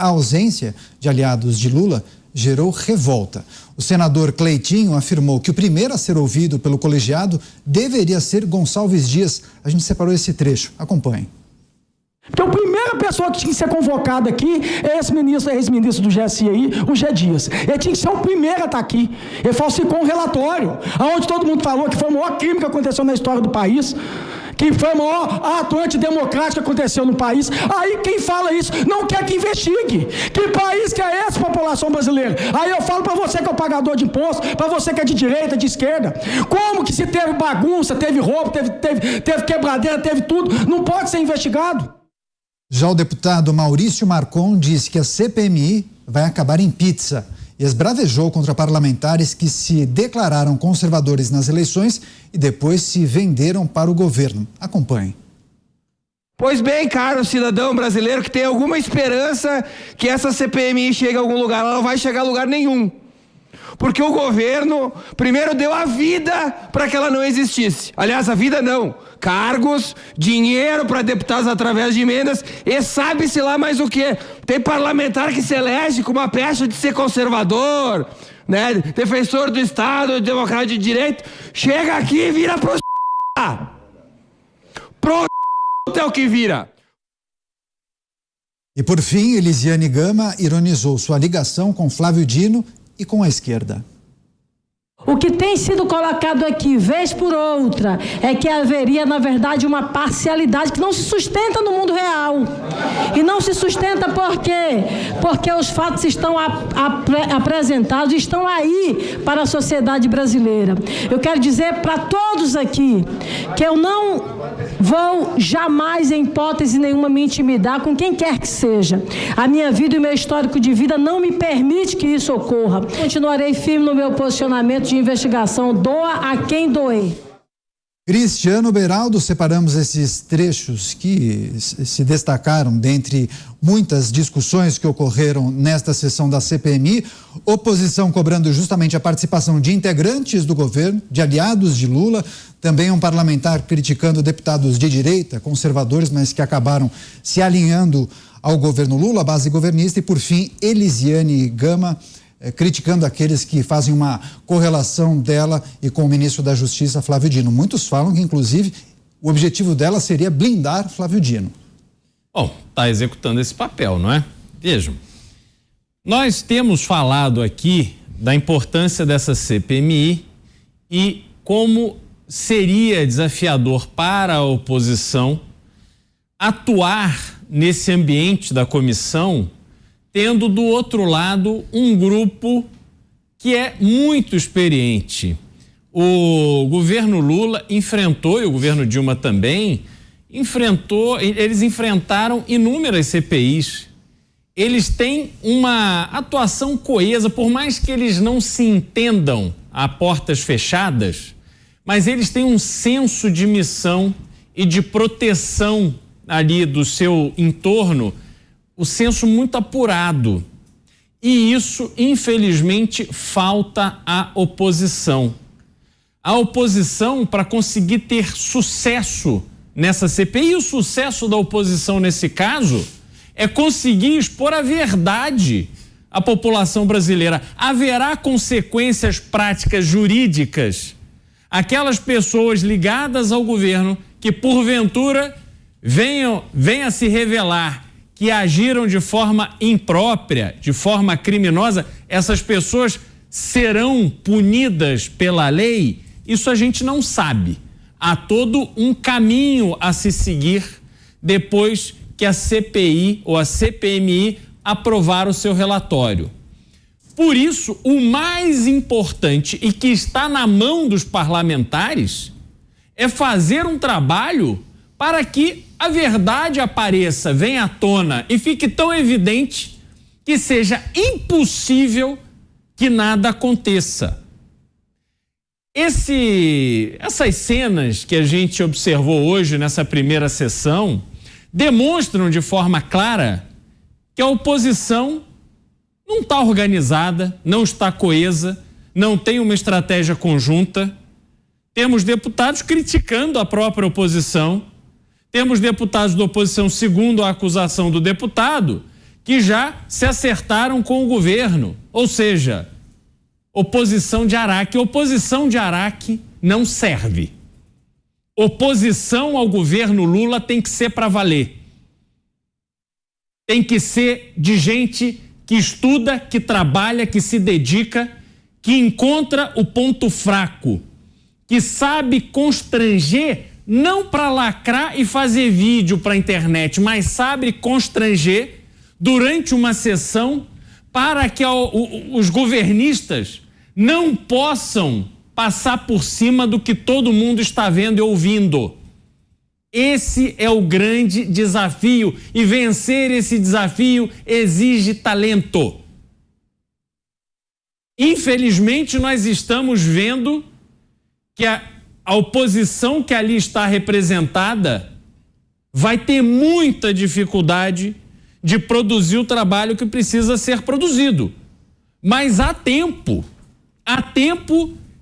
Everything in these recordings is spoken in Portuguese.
A ausência de aliados de Lula gerou revolta. O senador Cleitinho afirmou que o primeiro a ser ouvido pelo colegiado deveria ser Gonçalves Dias. A gente separou esse trecho. Acompanhe. Porque a primeira pessoa que tinha que ser convocada aqui é esse ministro, ex-ministro do GSI aí, o G. Dias. Ele tinha que ser o primeiro a estar aqui. Ele falsificou um relatório, onde todo mundo falou que foi o maior crime que aconteceu na história do país, que foi o maior ato antidemocrático que aconteceu no país. Aí quem fala isso não quer que investigue. Que país que é essa, população brasileira? Aí eu falo para você que é o pagador de imposto, para você que é de direita, de esquerda. Como que se teve bagunça, teve roubo, teve quebradeira, teve tudo, não pode ser investigado? Já o deputado Maurício Marcon disse que a CPMI vai acabar em pizza e esbravejou contra parlamentares que se declararam conservadores nas eleições e depois se venderam para o governo. Acompanhe. Pois bem, caro cidadão brasileiro que tem alguma esperança que essa CPMI chegue a algum lugar, ela não vai chegar a lugar nenhum. Porque o governo primeiro deu a vida para que ela não existisse. Aliás, a vida não. Cargos, dinheiro para deputados através de emendas e sabe-se lá mais o quê. Tem parlamentar que se elege com uma pecha de ser conservador, né? Defensor do Estado, democrata de direito. Chega aqui e vira pro é o que vira. E por fim, Elisiane Gama ironizou sua ligação com Flávio Dino e com a esquerda. O que tem sido colocado aqui, vez por outra, é que haveria, na verdade, uma parcialidade que não se sustenta no mundo real. E não se sustenta por quê? Porque os fatos estão apresentados, estão aí para a sociedade brasileira. Eu quero dizer para todos aqui que eu não vou jamais, em hipótese nenhuma, me intimidar com quem quer que seja. A minha vida e o meu histórico de vida não me permite que isso ocorra. Continuarei firme no meu posicionamento de investigação, doa a quem doer. Cristiano Beraldo, separamos esses trechos que se destacaram dentre muitas discussões que ocorreram nesta sessão da CPMI, oposição cobrando justamente a participação de integrantes do governo, de aliados de Lula, também um parlamentar criticando deputados de direita, conservadores, mas que acabaram se alinhando ao governo Lula, a base governista, e por fim, Elisiane Gama, criticando aqueles que fazem uma correlação dela e com o ministro da Justiça, Flávio Dino. Muitos falam que, inclusive, o objetivo dela seria blindar Flávio Dino. Bom, está executando esse papel, não é? Vejam, nós temos falado aqui da importância dessa CPMI e como seria desafiador para a oposição atuar nesse ambiente da comissão, tendo do outro lado um grupo que é muito experiente. O governo Lula enfrentou, e o governo Dilma também, eles enfrentaram inúmeras CPIs. Eles têm uma atuação coesa, por mais que eles não se entendam a portas fechadas, mas eles têm um senso de missão e de proteção ali do seu entorno, o senso muito apurado. E isso, infelizmente, falta à oposição. A oposição, para conseguir ter sucesso nessa CPI, e o sucesso da oposição nesse caso é conseguir expor a verdade à população brasileira. Haverá consequências práticas jurídicas. Aquelas pessoas ligadas ao governo que, porventura, venha se revelar que agiram de forma imprópria, de forma criminosa, essas pessoas serão punidas pela lei? Isso a gente não sabe. Há todo um caminho a se seguir depois que a CPI ou a CPMI aprovar o seu relatório. Por isso, o mais importante e que está na mão dos parlamentares é fazer um trabalho para que a verdade apareça, venha à tona e fique tão evidente que seja impossível que nada aconteça. Essas cenas que a gente observou hoje nessa primeira sessão demonstram de forma clara que a oposição não está organizada, não está coesa, não tem uma estratégia conjunta. Temos deputados criticando a própria oposição. Temos deputados da oposição, segundo a acusação do deputado, que já se acertaram com o governo, ou seja, oposição de Araque. Oposição de Araque não serve. Oposição ao governo Lula tem que ser para valer. Tem que ser de gente que estuda, que trabalha, que se dedica, que encontra o ponto fraco, que sabe constranger, não para lacrar e fazer vídeo para a internet, mas sabe constranger durante uma sessão para que os governistas não possam passar por cima do que todo mundo está vendo e ouvindo. Esse é o grande desafio, e vencer esse desafio exige talento. Infelizmente, nós estamos vendo que a oposição que ali está representada vai ter muita dificuldade de produzir o trabalho que precisa ser produzido. Mas há tempo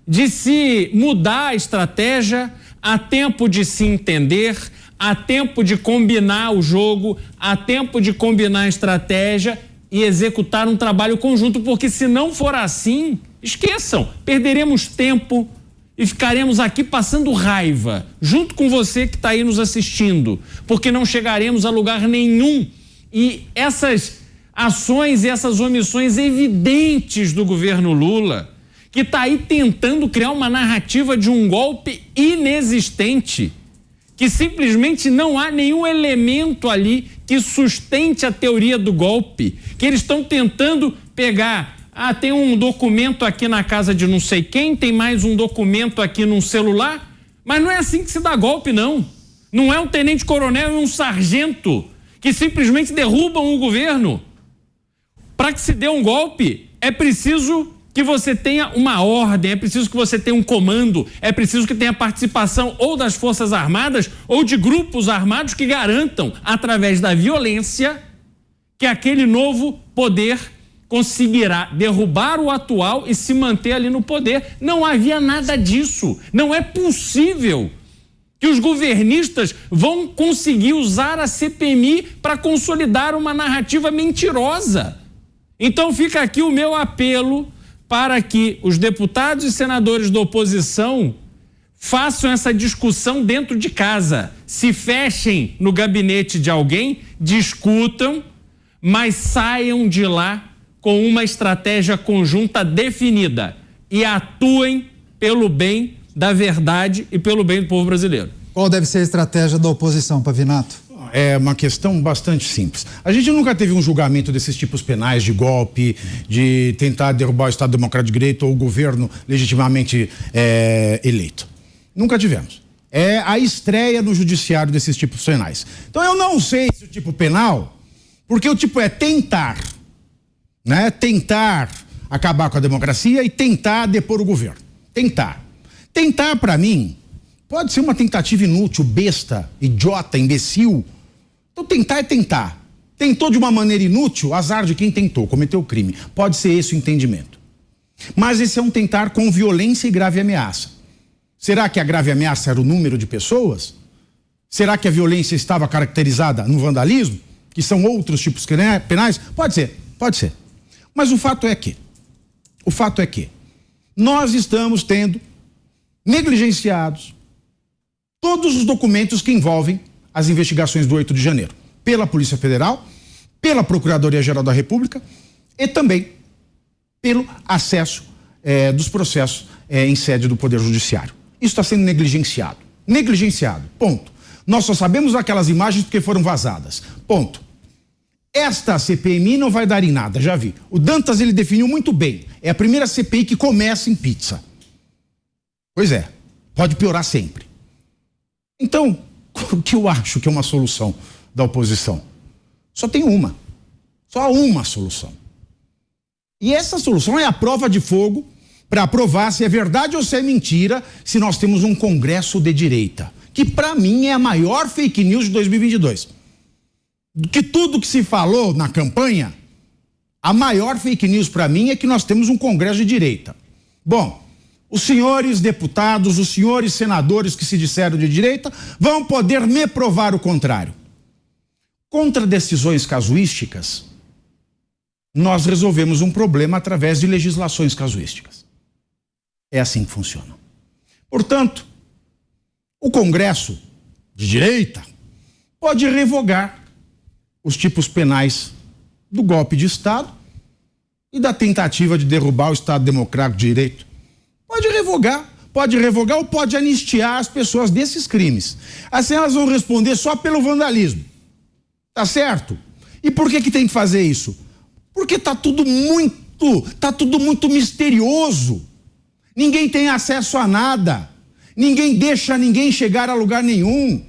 de se mudar a estratégia, há tempo de se entender, há tempo de combinar o jogo, há tempo de combinar a estratégia e executar um trabalho conjunto, porque se não for assim, esqueçam, perderemos tempo e ficaremos aqui passando raiva, junto com você que está aí nos assistindo, porque não chegaremos a lugar nenhum. E essas ações e essas omissões evidentes do governo Lula, que está aí tentando criar uma narrativa de um golpe inexistente, que simplesmente não há nenhum elemento ali que sustente a teoria do golpe, que eles estão tentando pegar, tem um documento aqui na casa de não sei quem, tem mais um documento aqui num celular, mas não é assim que se dá golpe, não. Não é um tenente-coronel e um sargento que simplesmente derrubam o governo. Para que se dê um golpe, é preciso que você tenha uma ordem, é preciso que você tenha um comando, é preciso que tenha participação ou das Forças Armadas ou de grupos armados que garantam, através da violência, que aquele novo poder conseguirá derrubar o atual e se manter ali no poder. Não havia nada disso. Não é possível que os governistas vão conseguir usar a CPMI para consolidar uma narrativa mentirosa. Então fica aqui o meu apelo para que os deputados e senadores da oposição façam essa discussão dentro de casa, se fechem no gabinete de alguém, discutam, mas saiam de lá com uma estratégia conjunta definida e atuem pelo bem da verdade e pelo bem do povo brasileiro. Qual deve ser a estratégia da oposição, Pavinato? É uma questão bastante simples. A gente nunca teve um julgamento desses tipos penais de golpe, de tentar derrubar o Estado Democrático de Direito ou o governo legitimamente eleito. Nunca tivemos. É a estreia no judiciário desses tipos penais. Então eu não sei se o tipo penal, porque o tipo é tentar, né? Tentar acabar com a democracia e tentar depor o governo. Tentar. Tentar, para mim, pode ser uma tentativa inútil, besta, idiota, imbecil. Então tentar é tentar. Tentou de uma maneira inútil, azar de quem tentou, cometeu o crime. Pode ser esse o entendimento. Mas esse é um tentar com violência e grave ameaça. Será que a grave ameaça era o número de pessoas? Será que a violência estava caracterizada no vandalismo? Que são outros tipos penais? Pode ser, pode ser. Mas o fato é que nós estamos tendo negligenciados todos os documentos que envolvem as investigações do 8 de janeiro, pela Polícia Federal, pela Procuradoria-Geral da República e também pelo acesso dos processos em sede do Poder Judiciário. Isso está sendo negligenciado. Negligenciado, ponto. Nós só sabemos aquelas imagens porque foram vazadas, ponto. Esta CPMI não vai dar em nada, já vi. O Dantas, ele definiu muito bem. É a primeira CPI que começa em pizza. Pois é, pode piorar sempre. Então, o que eu acho que é uma solução da oposição? Só tem uma. Só uma solução. E essa solução é a prova de fogo para provar se é verdade ou se é mentira, se nós temos um Congresso de direita, que para mim é a maior fake news de 2022. Que tudo que se falou na campanha, a maior fake news para mim é que nós temos um Congresso de direita. Bom, os senhores deputados, os senhores senadores que se disseram de direita vão poder me provar o contrário. Contra decisões casuísticas, nós resolvemos um problema através de legislações casuísticas. É assim que funciona. Portanto, o Congresso de direita pode revogar os tipos penais do golpe de Estado e da tentativa de derrubar o Estado Democrático de Direito. Pode revogar ou pode anistiar as pessoas desses crimes. Assim elas vão responder só pelo vandalismo. Tá certo? E por que tem que fazer isso? Porque tá tudo muito misterioso. Ninguém tem acesso a nada. Ninguém deixa ninguém chegar a lugar nenhum.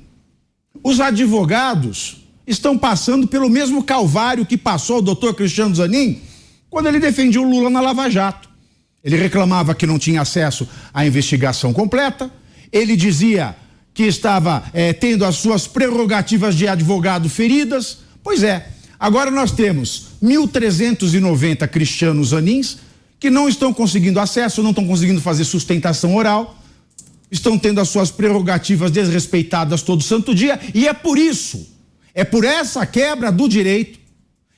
Os advogados estão passando pelo mesmo calvário que passou o doutor Cristiano Zanin quando ele defendia o Lula na Lava Jato. Ele reclamava que não tinha acesso à investigação completa, ele dizia que estava tendo as suas prerrogativas de advogado feridas. Pois é, agora nós temos 1.390 Cristianos Zanins que não estão conseguindo acesso, não estão conseguindo fazer sustentação oral, estão tendo as suas prerrogativas desrespeitadas todo santo dia, e é por essa quebra do direito,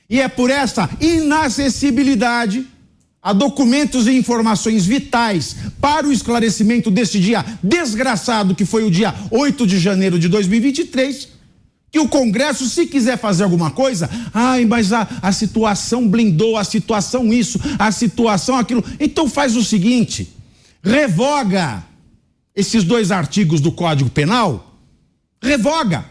e é por essa inacessibilidade a documentos e informações vitais para o esclarecimento desse dia desgraçado que foi o dia 8 de janeiro de 2023, que o Congresso, se quiser fazer alguma coisa, mas a situação blindou, a situação isso, a situação aquilo, então faz o seguinte, revoga esses 2 artigos do Código Penal, revoga.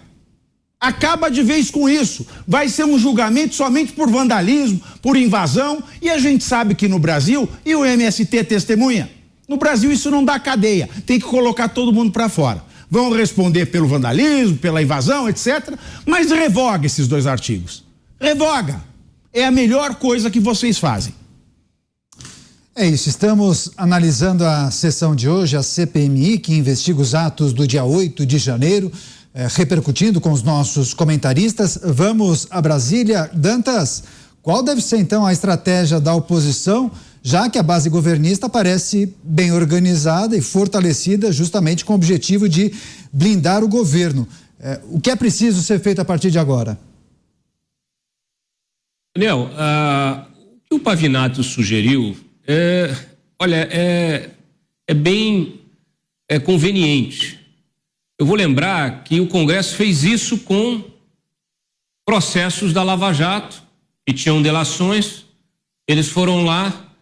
Acaba de vez com isso. Vai ser um julgamento somente por vandalismo, por invasão, e a gente sabe que no Brasil, e o MST testemunha, no Brasil isso não dá cadeia, tem que colocar todo mundo para fora. Vão responder pelo vandalismo, pela invasão, etc. Mas revoga esses 2 artigos. Revoga. É a melhor coisa que vocês fazem. É isso, estamos analisando a sessão de hoje, a CPMI, que investiga os atos do dia 8 de janeiro, repercutindo com os nossos comentaristas. Vamos a Brasília. Dantas, qual deve ser então a estratégia da oposição, já que a base governista parece bem organizada e fortalecida justamente com o objetivo de blindar o governo? O que é preciso ser feito a partir de agora? Daniel, o que o Pavinato sugeriu é bem conveniente. Eu vou lembrar que o Congresso fez isso com processos da Lava Jato, que tinham delações. Eles foram lá,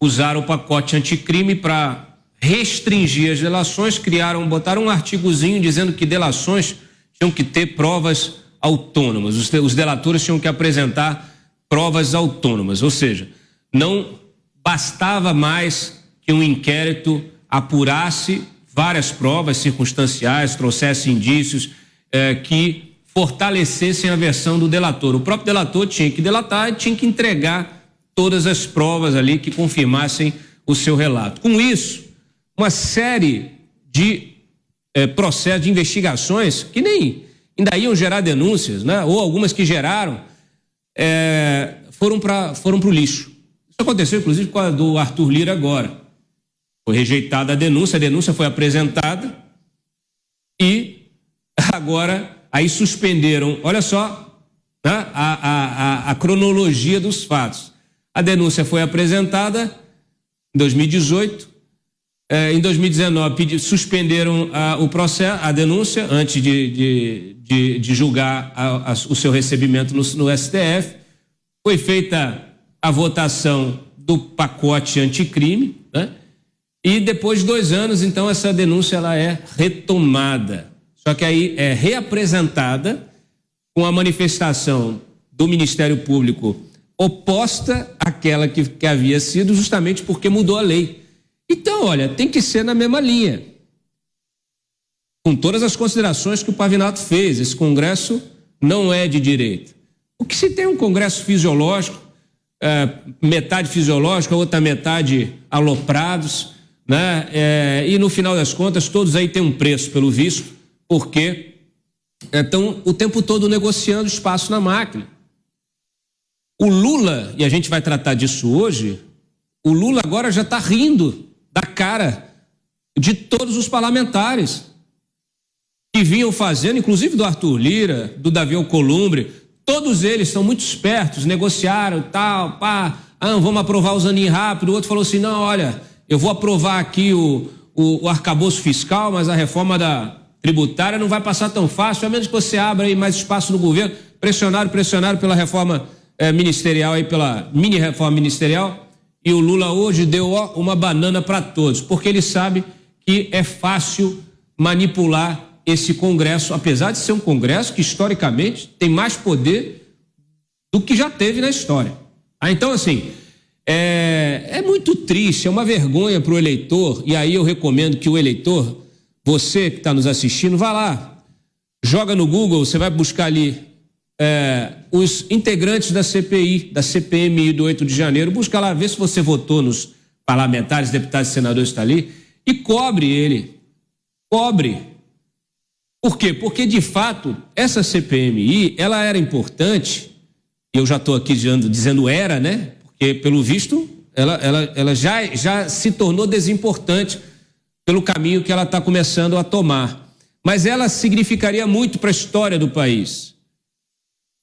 usaram o pacote anticrime para restringir as delações, botaram um artigozinho dizendo que delações tinham que ter provas autônomas. Os delatores tinham que apresentar provas autônomas, ou seja, não bastava mais que um inquérito apurasse várias provas circunstanciais, trouxesse indícios que fortalecessem a versão do delator. O próprio delator tinha que delatar e tinha que entregar todas as provas ali que confirmassem o seu relato. Com isso, uma série de processos, de investigações que nem ainda iam gerar denúncias, né? Ou algumas que geraram, foram para o lixo. Isso aconteceu, inclusive, com a do Arthur Lira agora. Foi rejeitada a denúncia foi apresentada e agora aí suspenderam, olha só, né, a cronologia dos fatos. A denúncia foi apresentada em 2018, em 2019 suspenderam o processo, a denúncia antes de julgar o seu recebimento no STF. Foi feita a votação do pacote anticrime, né? E depois de 2 anos, então, essa denúncia ela é retomada. Só que aí é reapresentada com a manifestação do Ministério Público oposta àquela que havia sido, justamente porque mudou a lei. Então, olha, tem que ser na mesma linha. Com todas as considerações que o Pavinato fez, esse Congresso não é de direita. O que se tem um Congresso fisiológico, metade fisiológico, a outra metade aloprados, né? E no final das contas todos aí têm um preço, pelo visto, porque estão o tempo todo negociando espaço na máquina. O Lula, e a gente vai tratar disso hoje, o Lula agora já está rindo da cara de todos os parlamentares que vinham fazendo, inclusive do Arthur Lira, do Davi Alcolumbre, todos eles são muito espertos, negociaram e tal, pá, vamos aprovar o Zanin rápido. O outro falou assim, não, olha, eu vou aprovar aqui o arcabouço fiscal, mas a reforma da tributária não vai passar tão fácil, a menos que você abra aí mais espaço no governo. Pressionaram pela reforma ministerial, aí pela mini reforma ministerial, e o Lula hoje deu uma banana para todos, porque ele sabe que é fácil manipular esse Congresso, apesar de ser um Congresso que historicamente tem mais poder do que já teve na história. Então, assim, é muito triste, é uma vergonha para o eleitor, e aí eu recomendo que o eleitor, você que está nos assistindo, vá lá, joga no Google, você vai buscar ali os integrantes da CPI, da CPMI do 8 de janeiro, busca lá, vê se você votou nos parlamentares, deputados e senadores que estão ali, e cobre ele, cobre. Por quê? Porque, de fato, essa CPMI, ela era importante, e eu já estou aqui dizendo era, né? Porque, pelo visto, ela já se tornou desimportante pelo caminho que ela está começando a tomar. Mas ela significaria muito para a história do país.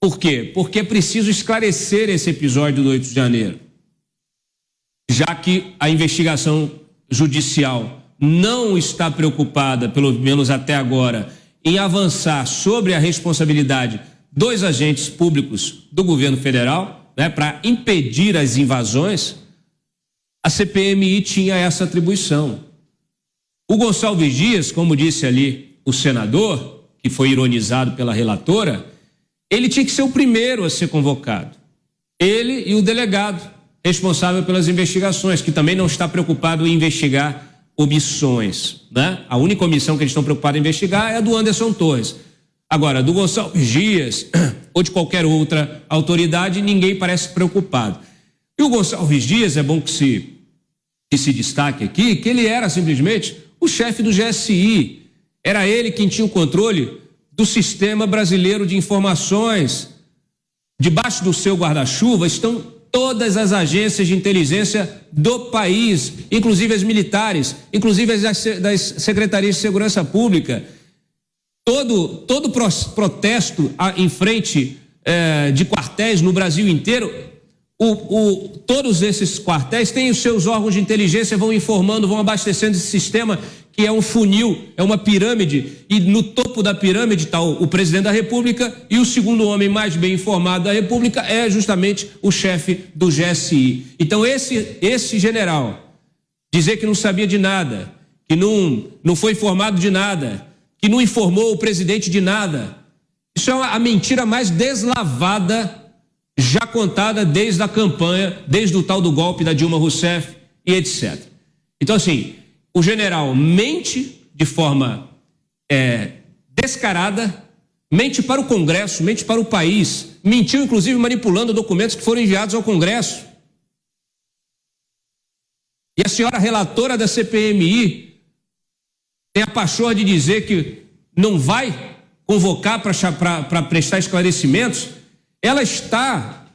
Por quê? Porque é preciso esclarecer esse episódio do 8 de janeiro. Já que a investigação judicial não está preocupada, pelo menos até agora, em avançar sobre a responsabilidade dos agentes públicos do governo federal, né, para impedir as invasões, a CPMI tinha essa atribuição. O Gonçalves Dias, como disse ali o senador, que foi ironizado pela relatora, ele tinha que ser o primeiro a ser convocado. Ele e o delegado responsável pelas investigações, que também não está preocupado em investigar omissões, né? A única omissão que eles estão preocupados em investigar é a do Anderson Torres. Agora, do Gonçalves Dias ou de qualquer outra autoridade, ninguém parece preocupado. E o Gonçalves Dias, é bom que se destaque aqui, que ele era simplesmente o chefe do GSI. Era ele quem tinha o controle do sistema brasileiro de informações. Debaixo do seu guarda-chuva estão todas as agências de inteligência do país, inclusive as militares, inclusive as das secretarias de segurança pública. Todo protesto em frente de quartéis no Brasil inteiro, todos esses quartéis têm os seus órgãos de inteligência, vão informando, vão abastecendo esse sistema, que é um funil, é uma pirâmide, e no topo da pirâmide está o presidente da República, e o segundo homem mais bem informado da República é justamente o chefe do GSI. Então esse general dizer que não sabia de nada, que não foi informado de nada, que não informou o presidente de nada, isso é a mentira mais deslavada já contada desde a campanha, desde o tal do golpe da Dilma Rousseff e etc. Então, assim, o general mente de forma descarada, mente para o Congresso, mente para o país, mentiu inclusive manipulando documentos que foram enviados ao Congresso. E a senhora relatora da CPMI tem a pachorra de dizer que não vai convocar para prestar esclarecimentos. Ela está,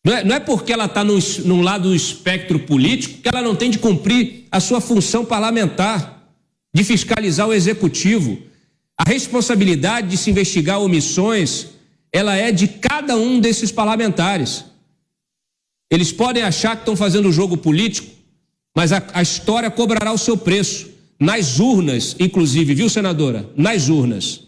não é porque ela está num lado do espectro político que ela não tem de cumprir a sua função parlamentar, de fiscalizar o executivo. A responsabilidade de se investigar omissões, ela é de cada um desses parlamentares. Eles podem achar que estão fazendo jogo político, mas a história cobrará o seu preço. Nas urnas, inclusive, viu, senadora? Nas urnas.